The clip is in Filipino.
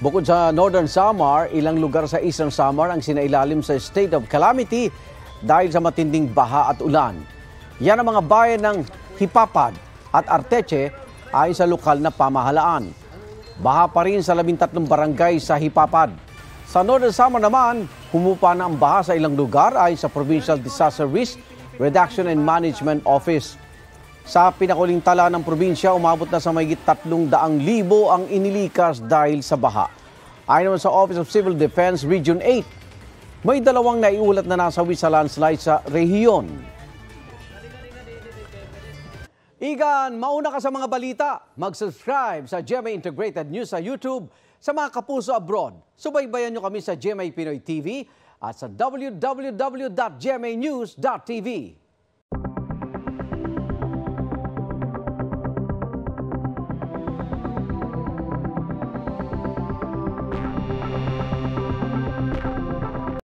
Bukod sa Northern Samar, ilang lugar sa Eastern Samar ang sinailalim sa state of calamity dahil sa matinding baha at ulan. Yan ang mga bayan ng Hipapad at Arteche ayon sa lokal na pamahalaan. Baha pa rin sa 13 barangay sa Hipapad. Sa Northern Samar naman, humupa na ang baha sa ilang lugar ayon sa Provincial Disaster Risk Reduction and Management Office. Sa pinakuling tala ng probinsya, umabot na sa mahigit 300,000 ang inilikas dahil sa baha. Ayon naman sa Office of Civil Defense Region 8, may 2 naiulat na nasawi sa landslide sa rehiyon. Igan, mauna ka sa mga balita. Mag-subscribe sa GMA Integrated News sa YouTube. Sa mga kapuso abroad, subaybayan nyo kami sa GMA Pinoy TV at sa www.gmanews.tv.